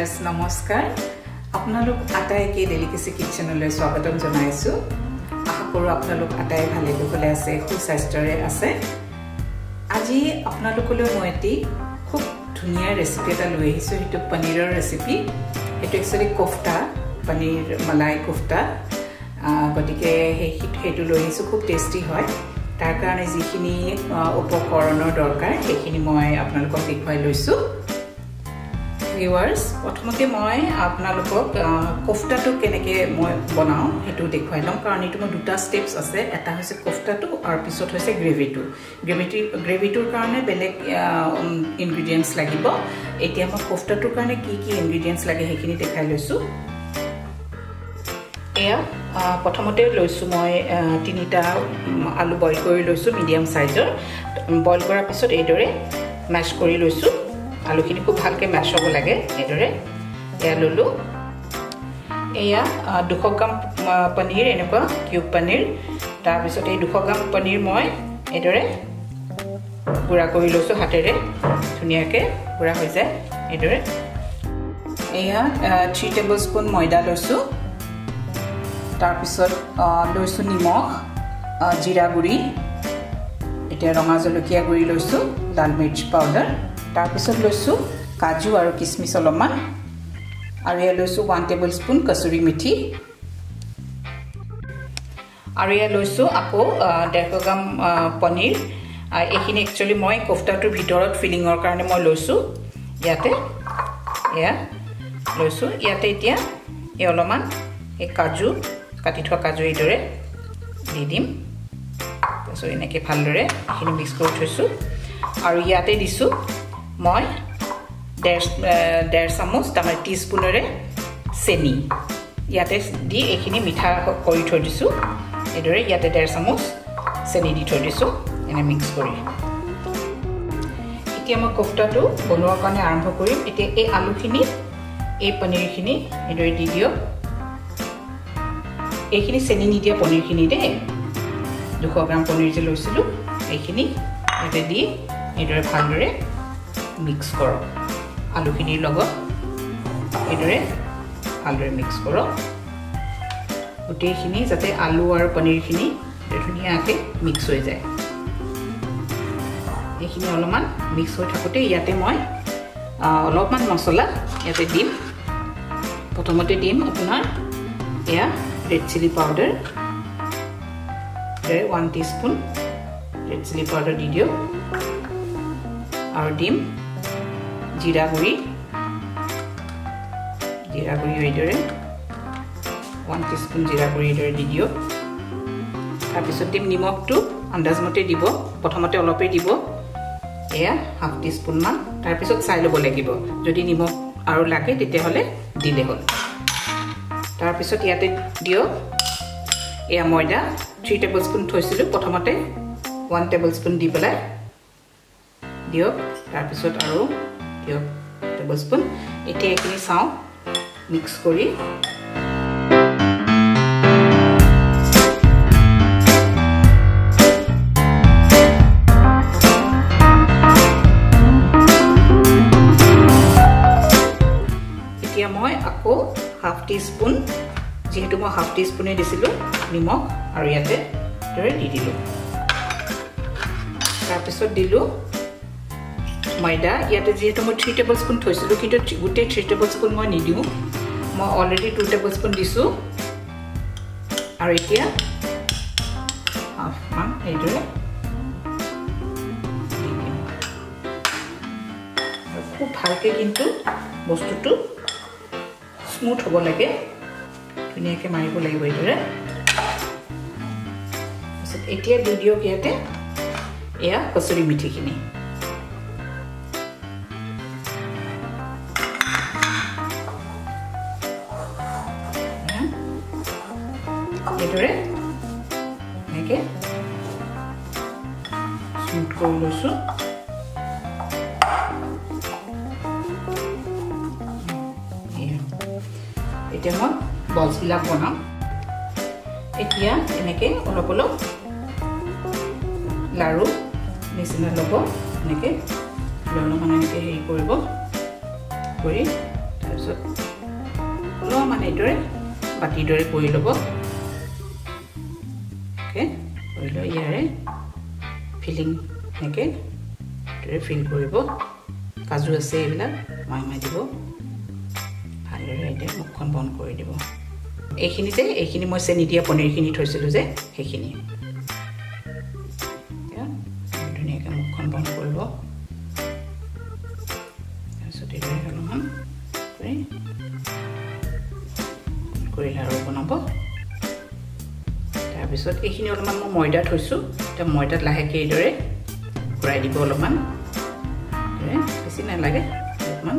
viewers নমস্কাৰ আপোনালোক আটাইকে ডেলিকেসি কিচেনলৈ স্বাগতম জনাইছো আশা কৰো আপোনালোক আটাই ভালে কুশলে আছে সুস্বাস্থ্যৰে আছে আজি আপোনালোকলৈ মই এটি খুব ধুনীয়া ৰেচিপি এটা লৈ আহিছো হেতু পনীৰৰ ৰেচিপি হেতু একচুয়ালি কোফতা পনীৰ মলাই কোফতা গটিকে হেতু লৈ আহিছো খুব টেস্টি হয় তাৰ কাৰণে যিখিনি উপকৰণৰ দৰকাৰ সেইখিনি মই আপোনালোকক দেখুৱাই লৈছো ভিউয়াৰ্স প্ৰথমতে মই আপোনালোকক কোফতাটো কেনেকৈ মই বনাও হেতু দেখুৱাই লম কাৰণ এটো মই দুটা স্টেপস আছে এটা হৈছে কোফতাটো আৰু পিছত হৈছে গ্ৰেভিটোৰ কাৰণে বেলেগ ইনগ্ৰেডিয়েন্টস লাগিব এতিয়া মই কোফতাটোৰ কাৰণে কি ইনগ্ৰেডিয়েন্টস লাগে সেইখিনি দেখাই লৈছো এয়া প্ৰথমতে লৈছো মই তিনিটা আলু বইল কৰি লৈছো মিডিয়াম সাইজৰ বইল কৰাৰ পিছত এইদৰে ম্যাশ কৰি লৈছো আলুখিনি খুব ভালকে ম্যাশ হ'ব লাগে এইদৰে এয়া ললো এয়া 200 গ্ৰাম পনীৰ এনেকুৱা কিউব পনীৰ তাৰ পিছত এই 200 গ্ৰাম পনীৰ মই এইদৰে গুড়া কৰি লৈছো হাতেৰে ধুনিয়াকে গুড়া হৈ যায় এইদৰে এয়া 3 টেবুলস্পুন ময়দা লৈছো তাৰ পিছত লৈছো নিমখ জিৰা গুড়ি এটা ৰঙা জলকীয়া গুড়ি লৈছো লাল মিৰ্চ পাউডাৰ তাৰ পিছত লৈছো কাজু আৰু কিশমিশ অলপমান আৰু এয়া লৈছো 1 টেবুলস্পুন কসুৰী মেথি আৰু এয়া লৈছো আকৌ 150 গ্ৰাম পনীৰ এইখিনি একচুয়ালি মই কোফতাটোৰ ভিতৰত ফিলিংৰ কাৰণে মই লৈছো ইয়াতে এয়া লৈছো ইয়াতে এতিয়া এই অলপমান এই কাজু কাটি থোৱা কাজু এইদৰে দি দিম সো এনেকৈ ভালদৰে এইখিনি মিক্স কৰি থৈছো আৰু ইয়াতে দিছো মই 1.5 চামুচ তামাৰ টিস্পুনৰে চেনি ইয়াতে দি এইখিনি মিঠা কৰি থৈ দিছো এইদৰে ইয়াতে 1.5 চামুচ চেনি দি থৈ দিছো এনে মিক্স কৰি এতিয়া মই কোফতাটো বনোৱাৰ কাৰণে আৰম্ভ কৰিম এতিয়া এই আলুখিনি এই পনীৰখিনি এইদৰে দি দিও এইখিনি চেনি নিদিয়া পনীৰখিনি দে 200 গ্ৰাম পনীৰ যে লৈছিলো এইখিনি ইয়াতে দি এইদৰে ভালদৰে মিক্স কৰক আলুখিনিৰ লগত এইদৰে ভালদৰে মিক্স কৰক গোটেইখিনি যাতে আলু আৰু পনীৰখিনি ধুনীয়াকৈ মিক্স হৈ যায় এইখিনি অলপমান মিক্স হৈ থাকোঁতে ইয়াতে মই অলপমান মছলা ইয়াতে দিম প্ৰথমতে দিম আপোনাৰ এয়া red chili powder 1 teaspoon red chili powder di dio aur dim jira guri edore 1 teaspoon jira guri edore di dio tar pisot dim nimok tu andaz mote dibo prothomote olope dibo eya half teaspoon man tar pisot sai lobo lagibo jodi nimok aru lage tete hole dile hol তাৰ পিছত ইয়াতে দিও এয়া ময়দা 3 টেবুলস্পুন থৈছিলো প্ৰথমতে 1 টেবুলস্পুন দি পেলাই দিও তাৰ পিছত আৰু দিও টেবুলস্পুন এতিয়া এইখিনি চাও মিক্স কৰি এতিয়া মই আকৌ half teaspoon যেহেতু মই half teaspoon দিছিলো নিমখ আৰু ইয়াতে দৰে দি দিলো তাৰ পিছত দিলো ময়দা ইয়াতে যেহেতু মই 3 টেবুলস্পুন থৈছিলো কিন্তু গুটে 3 টেবুলস্পুন মই নিদিও মই অলৰেডি 2 টেবুলস্পুন দিছো আৰু এতিয়া হাফ মান এইদৰে খুব ভালকে কিন্তু বস্তুটো স্মুথ হ'ব লাগে ধুনীয়াকৈ মাৰিব লাগিব এইদৰে এতিয়া ভিডিঅ কিয়াতে এয়া কসুৰী মিঠিখিনি এইদৰে এনেকৈ স্মুথ কৰি লৈছো এতিয়া মই বলছবিলাক বনাম এতিয়া এনেকৈ অলপ অলপ লাৰু নিচিনা ল'ব এনেকৈ অলপমান এনেকৈ হেৰি কৰিব কৰি তাৰপিছত তাৰপিছত অলপমান এইদৰে বাতিৰ দৰে কৰি ল'ব অ'কে কৰি লৈ ইয়াৰে ফিলিং এনেকৈ এইদৰে ফিল কৰিব কাজু আছে এইবিলাক মাই দিব ভালদৰে এতিয়া মুখখন বন্ধ কৰি দিব এইখিনি মই চেনি দিয়া পনীৰখিনি থৈছিলোঁ যে সেইখিনি ধুনীয়াকৈ মুখখন বন্ধ কৰিব তাৰপিছত এইদৰে অলপমান কৰি লাৰু বনাব তাৰপিছত এইখিনি অলপমান মই ময়দা থৈছোঁ এতিয়া ময়দাত লাহেকৈ এইদৰে ঘূৰাই দিব অলপমান বেছি নালাগে অলপমান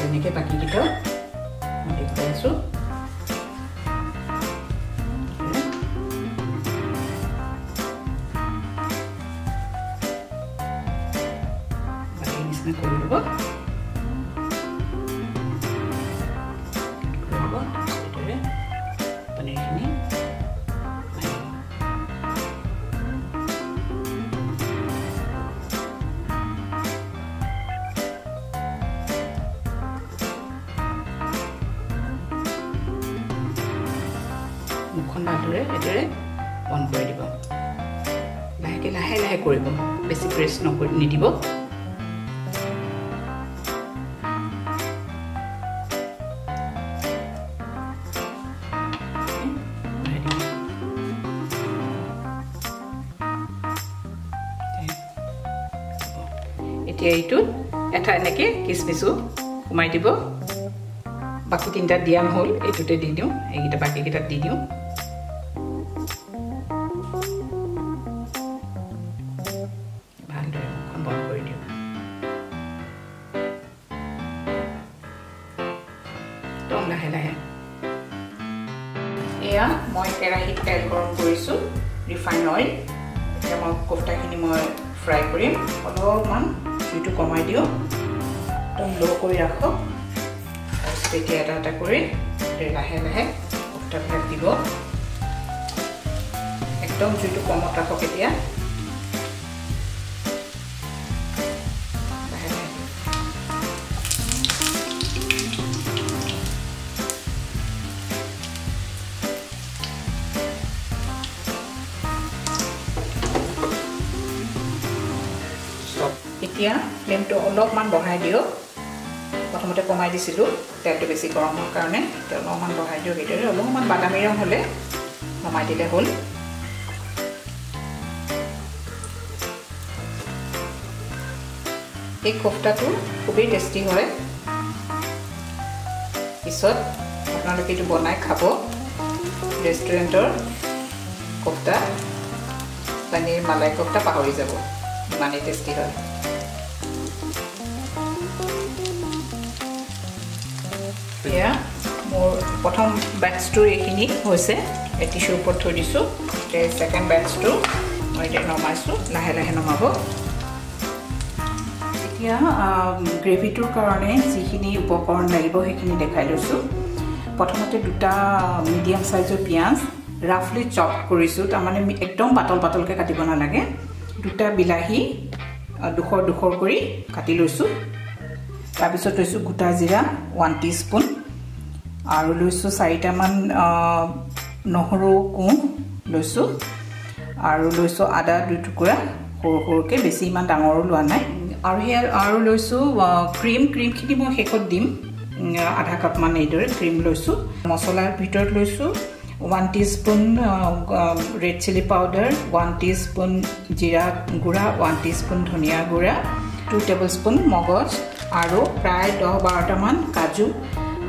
এনেকৈ বাকীকেইটা মই দেখুৱাই আছোঁ বাকী নিচিনা কৰি ল'ব পনীৰখিনি মুখখন ভালদৰে এইদৰে বন্ধ কৰি দিব লাহেকৈ লাহে লাহে কৰিব বেছি প্ৰেছ নিদিব এতিয়া এইটোত এটা এনেকৈ কিচমিচো সোমাই দিব বাকী তিনিটা দিয়া নহ'ল এইটোতে দি দিওঁ এইকেইটা বাকীকেইটাত দি দিওঁ ভালদৰে মুখখন বন্ধ কৰি দিওঁ একদম লাহে লাহে এয়া মই কেৰাহীত তেল গৰম কৰিছোঁ ৰিফাইন অইল এতিয়া মই কোফতাখিনি মই ফ্ৰাই কৰিম অলপমান জুইটো কমাই দিওঁ একদম ল' কৰি ৰাখক তাৰপিছত এতিয়া এটা এটা কৰি লাহে লাহে কোফতাবিলাক দিব একদম জুইটো কমত ৰাখক এতিয়া লাহে লাহে এতিয়া ফ্লেমটো অলপমান বঢ়াই দিয়ক প্ৰথমতে কমাই দিছিলোঁ তেলটো বেছি গৰম হোৱাৰ কাৰণে এতিয়া অলপমান বঢ়াই দিয়ক এইদৰে অলপমান বাদামী ৰং হ'লে নমাই দিলে হ'ল এই কোফতাটো খুবেই টেষ্টি হয় পিছত আপোনালোকে এইটো বনাই খাব ৰেষ্টুৰেণ্টৰ কোফতা পনীৰ মালাই কোফতা পাহৰি যাব ইমানেই টেষ্টি হয় এয়া মোৰ প্ৰথম বেটছটো এইখিনি হৈছে টিছুৰ ওপৰত থৈ দিছোঁ এতিয়া ছেকেণ্ড বেটছটো মই এতিয়া নমাইছোঁ লাহে লাহে নমাব এতিয়া গ্ৰেভিটোৰ কাৰণে যিখিনি উপকৰণ লাগিব সেইখিনি দেখাই লৈছোঁ প্ৰথমতে দুটা মিডিয়াম চাইজৰ পিঁয়াজ ৰাফলি চপ কৰিছোঁ তাৰমানে একদম পাতল পাতলকৈ কাটিব নালাগে দুটা বিলাহী দুখৰ দুখৰ কৰি কাটি লৈছোঁ তাৰপিছত লৈছোঁ গোটা জিৰা 1 টিস্পুন আৰু লৈছোঁ 4টামান নহৰু কোঁ লৈছোঁ আৰু লৈছোঁ আদা 2 টুকুৰা সৰু সৰুকৈ বেছি ইমান ডাঙৰো লোৱা নাই আৰু লৈছোঁ ক্ৰীমখিনি মই শেষত দিম আধা কাপমান এইদৰে ক্ৰীম লৈছোঁ মছলাৰ ভিতৰত লৈছোঁ 1 teaspoon red chilli powder 1 teaspoon জিৰা গুড়া 1 টিস্পুন ধনিয়া গুড়া 2 টেবুলস্পুন মগজ আৰু প্ৰায় 10-12টামান কাজু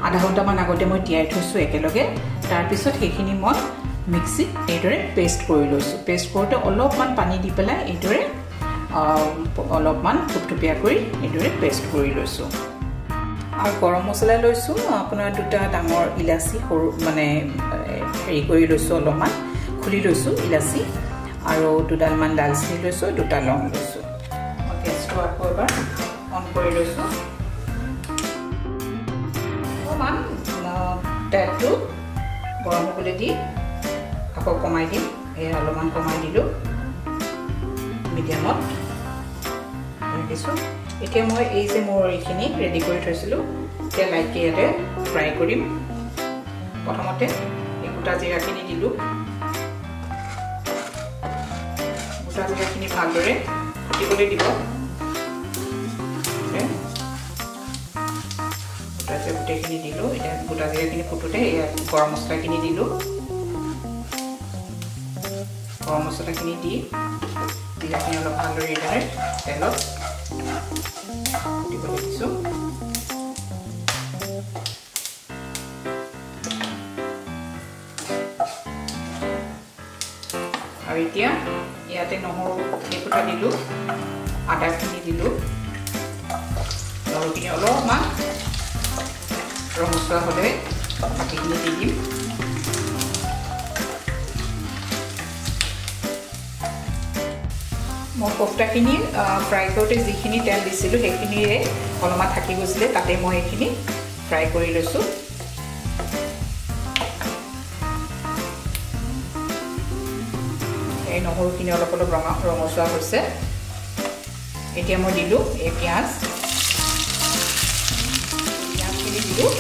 আধা ঘণ্টামান আগতে মই তিয়াই থৈছোঁ একেলগে তাৰপিছত সেইখিনি মই মিক্সিত এইদৰে পেষ্ট কৰি লৈছোঁ পেষ্ট কৰোঁতে অলপমান পানী দি পেলাই এইদৰে অলপমান থুপথুপীয়া কৰি এইদৰে পেষ্ট কৰি লৈছোঁ আৰু গৰম মছলা লৈছোঁ আপোনাৰ 2টা ডাঙৰ ইলাচি সৰু মানে হেৰি কৰি লৈছোঁ অলপমান খুলি লৈছোঁ ইলাচি আৰু 2ডালমান দালচিনি লৈছোঁ 2টা লং লৈছোঁ মই গেছটো আকৌ এবাৰ অন কৰি লৈছোঁ অলপমান তেলটো গৰম হ'বলৈ দি আকৌ কমাই দিম এই অলপমান কমাই দিলোঁ মিডিয়ামত ৰাখিছোঁ এতিয়া মই এই যে মোৰ এইখিনি ৰেডি কৰি থৈছিলোঁ এতিয়া লাইটকে ইয়াতে ফ্ৰাই কৰিম প্ৰথমতে এই গোটা জিৰাখিনি দিলোঁ গোটা জিৰাখিনি ভালদৰে ফুটিবলৈ দিব গোটেইখিনি দিলোঁ এতিয়া গোটা জিৰাখিনি ফুটোতে ইয়াত গৰম মছলাখিনি দিলোঁ গৰম মছলাখিনি দি জিৰাখিনি অলপ ভালদৰে এইদৰে তেলত ফুটিবলৈ দিছোঁ আৰু এতিয়া ইয়াতে নহৰু এফুটা দিলোঁ আদাখিনি দিলোঁ নহৰুখিনি অলপমান ৰঙচুৱা হ'লে বাকীখিনি দি দিম মই কোফটাখিনি ফ্ৰাই কৰোঁতে যিখিনি তেল দিছিলোঁ সেইখিনিৰে অলপমান থাকি গৈছিলে তাতে মই এইখিনি ফ্ৰাই কৰি লৈছোঁ এই নহৰুখিনি অলপ অলপ ৰঙচুৱা হৈছে এতিয়া মই দিলোঁ এই পিঁয়াজখিনি দিলোঁ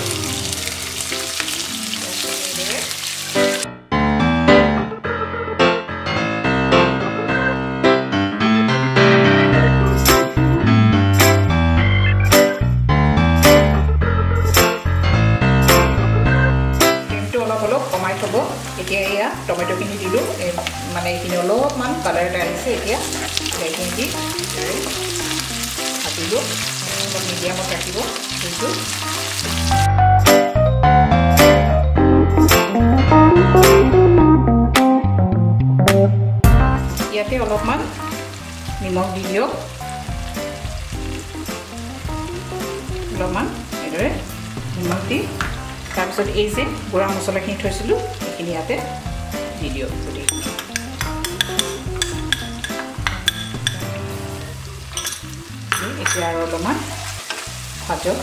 এতিয়া এয়া টমেটোখিনি দিলোঁ মানে এইখিনি অলপমান কালাৰ এটা আহিছে এতিয়া এইখিনি দি ভাজিলোঁ অলপ মিডিয়ামত ৰাখিব জুইটো ইয়াতে অলপমান নিমখ দি দিয়ক অলপমান এইদৰে নিমখ দি তাৰপিছত এই যে গুড়া মছলাখিনি থৈছিলোঁ সেইখিনি ইয়াতে দি দিয়ক গোটেইখিনি এতিয়া আৰু অলপমান ভাজক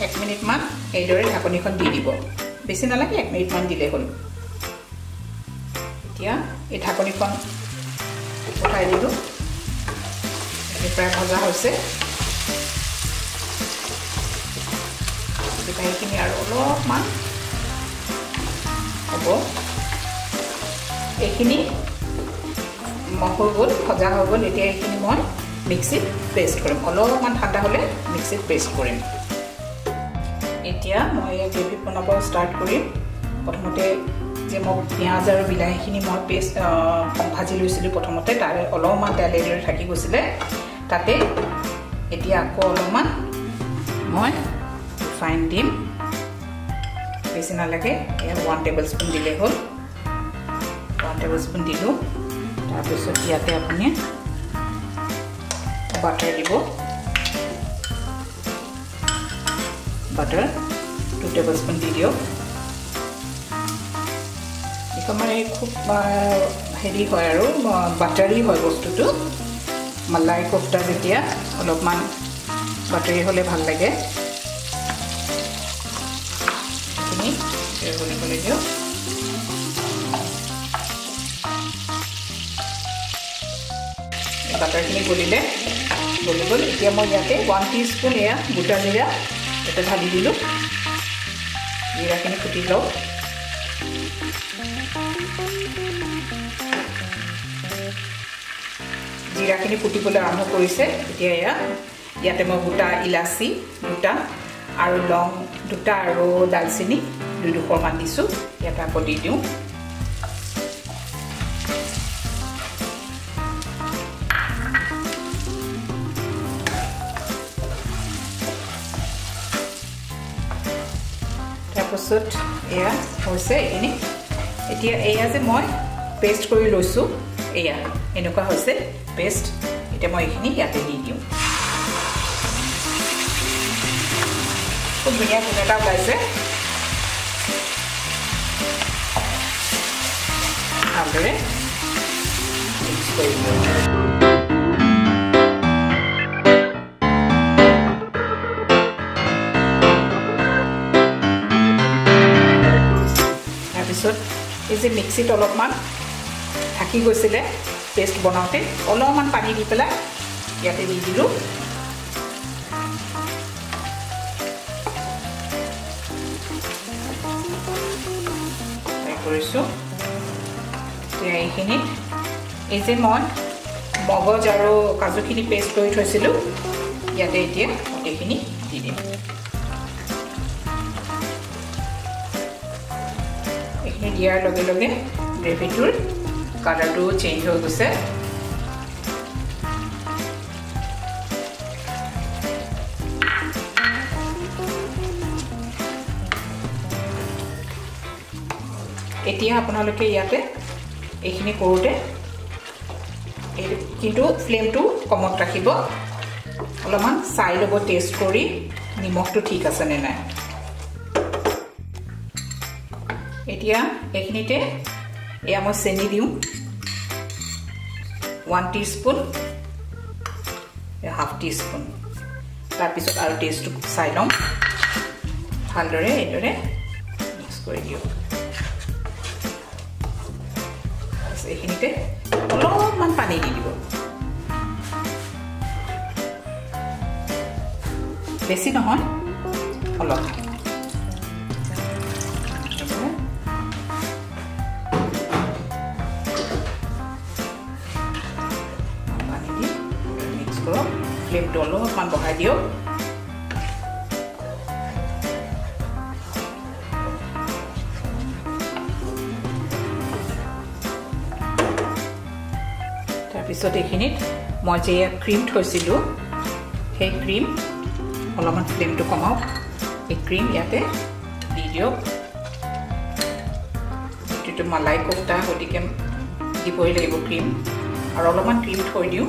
এক মিনিটমান এইদৰে ঢাকনিখন দি দিব বেছি নালাগে 1 মিনিটমান দিলে হ'ল এতিয়া এই ঢাকনিখন উঠাই দিলোঁ প্ৰায় ভজা হৈছে এইখিনি আৰু অলপমান হ'ব এইখিনি হৈ গ'ল ভজা হৈ গ'ল এতিয়া এইখিনি মই মিক্সিত পেষ্ট কৰিম অলপমান ঠাণ্ডা হ'লে মিক্সিত পেষ্ট কৰিম এতিয়া মই গ্ৰেভি বনাব ষ্টাৰ্ট কৰিম প্ৰথমতে যে মই পিঁয়াজ আৰু বিলাহীখিনি মই পেষ্ট ভাজি লৈছিলোঁ প্ৰথমতে তাৰে অলপমান তেল এইদৰে থাকি গৈছিলে তাতে এতিয়া আকৌ অলপমান মই ৰিফাইন দিম বেছি নালাগে 1 টেবুল স্পুন দিলেই হ'ল 1 টেবুল স্পুন দিলোঁ তাৰপিছত ইয়াতে আপুনি বাটাৰ দিব বাটাৰ 2 টেবুল স্পুন দি দিয়ক এইখন মানে খুব হেৰি হয় আৰু বাটাৰী হয় বস্তুটো মালাই কোফটা যেতিয়া অলপমান বাটাৰী হ'লে ভাল লাগে এইখিনি গলিবলৈ দিয়ক বাটাৰখিনি গলি গ'ল এতিয়া মই ইয়াতে 1 টিস্পুন এয়া গোটা জিৰা এটা ঢালি দিলোঁ জিৰাখিনি ফুটি লওক জিৰাখিনি ফুটিবলৈ আৰম্ভ কৰিছে এতিয়া ইয়াতে মই গোটা ইলাচি দুটা আৰু লং দুটা আৰু দালচিনি 2 মান দিছোঁ ইয়াতে আকৌ দি দিওঁ তাৰপিছত এয়া হৈছে এইখিনি এতিয়া এয়া যে মই পেষ্ট কৰি লৈছোঁ এয়া এনেকুৱা হৈছে পেষ্ট এতিয়া মই এইখিনি ইয়াতে দি দিওঁ খুব ধুনীয়া গোন্ধ এটা ওলাইছে ভালদৰে মিক্স কৰি দিওঁ তাৰপিছত এই যে মিক্সিত অলপমান থাকি গৈছিলে পেষ্ট বনাওঁতে অলপমান পানী দি পেলাই ইয়াতে দি দিলোঁ কৰিছোঁ এতিয়া এইখিনিত এই যে মই মগজ আৰু কাজুখিনি পেষ্ট কৰি থৈছিলোঁ ইয়াতে এতিয়া গোটেইখিনি দি দিম এইখিনি দিয়াৰ লগে লগে গ্ৰেভিটোৰ কালাৰটো চেঞ্জ হৈ গৈছে এতিয়া আপোনালোকে ইয়াতে এইখিনি কৰোঁতে কিন্তু ফ্লেমটো কমত ৰাখিব অলপমান চাই ল'ব টেষ্ট কৰি নিমখটো ঠিক আছে নে নাই এতিয়া এইখিনিতে এয়া মই চেনি দিওঁ 1 টিস্পুন হাফ টিস্পুন তাৰপিছত আৰু টেষ্টটো চাই ল'ম ভালদৰে এইদৰে মিক্স কৰি দিওঁ এইখিনিতে অলপমান পানী দি দিব বেছি নহয় অলপ পানী দি মিক্স কৰক ফ্লেমটো অলপমান বঢ়াই দিয়ক তাৰপিছত এইখিনিত মই যে ক্ৰীম থৈছিলোঁ সেই ক্ৰীম অলপমান ফ্লেমটো কমাওক এই ক্ৰীম ইয়াতে দি দিয়ক এইটো মালাই কোফটা গতিকে দিবই লাগিব ক্ৰীম আৰু অলপমান ক্ৰীম থৈ দিওঁ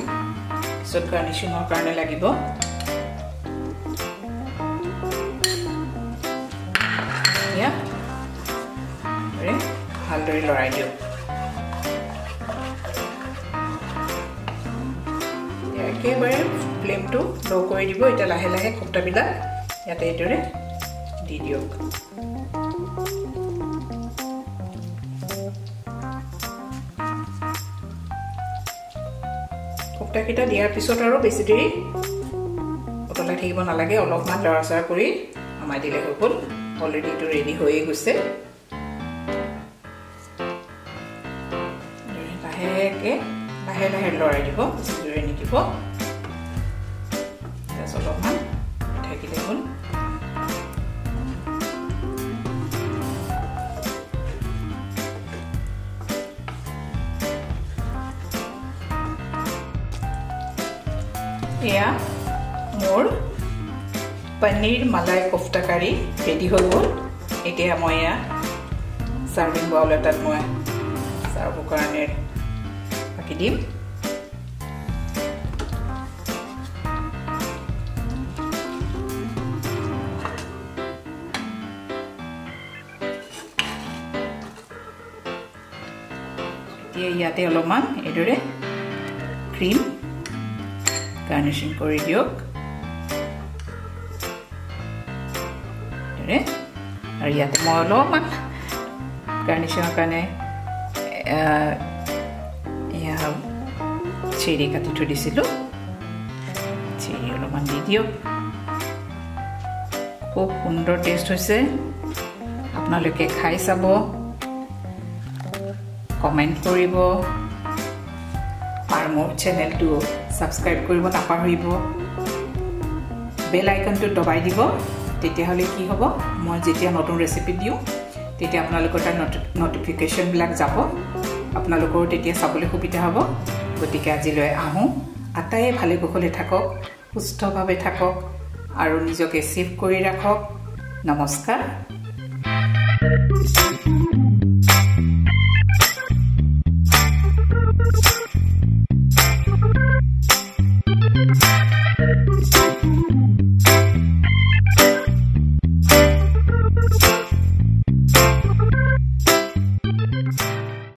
পিছত গাৰ্নিচিঙৰ কাৰণে লাগিব এয়া ভালদৰে লৰাই দিওঁ একেবাৰে ফ্লেমটো ল' কৰি দিব এতিয়া লাহে লাহে কোফটাবিলাক ইয়াতে এইদৰে দি দিয়ক কোফটাকেইটা দিয়াৰ পিছত আৰু বেছি দেৰি উতলাই থাকিব নালাগে অলপমান লৰা চৰা কৰি নমাই দিলে হৈ গ'ল অলৰেডি এইটো ৰেডি হৈয়ে গৈছে লাহে লাহে লৰাই দিব জোৰে নিদিব অলপমান থাকিলে হ'ল এয়া মোৰ পনীৰ মালাই কোফটা কাৰী ৰেডি হৈ গ'ল এতিয়া মই এয়া সাৰ্ভিং বাউল এটাত মই সাৰ্ভৰ কাৰণে ৰাখি দিম ইয়াতে অলপমান এইদৰে ক্ৰীম গাৰ্নিচিং কৰি দিয়ক আৰু ইয়াতে মই অলপমান গাৰ্নিচিঙৰ কাৰণে এয়া চেৰি কাটি থৈ দিছিলোঁ চেৰি অলপমান দি দিয়ক খুব সুন্দৰ টেষ্ট হৈছে আপোনালোকে খাই চাব কমেণ্ট কৰিব আৰু মোৰ চেনেলটো সাবস্ক্ৰাইব কৰিব নাপাহৰিব বেল আইকনটো দবাই দিব তেতিয়াহ'লে কি হ'ব মই যেতিয়া নতুন ৰেচিপি দিওঁ তেতিয়া আপোনালোকৰ তাৰ নটিফিকেশ্যনবিলাক যাব আপোনালোকৰ তেতিয়া চাবলৈ সুবিধা হ'ব গতিকে আজিলৈ আহোঁ আটাইয়ে ভালে কুশলে থাকক সুস্থভাৱে থাকক আৰু নিজকে সেভ কৰি ৰাখক নমস্কাৰ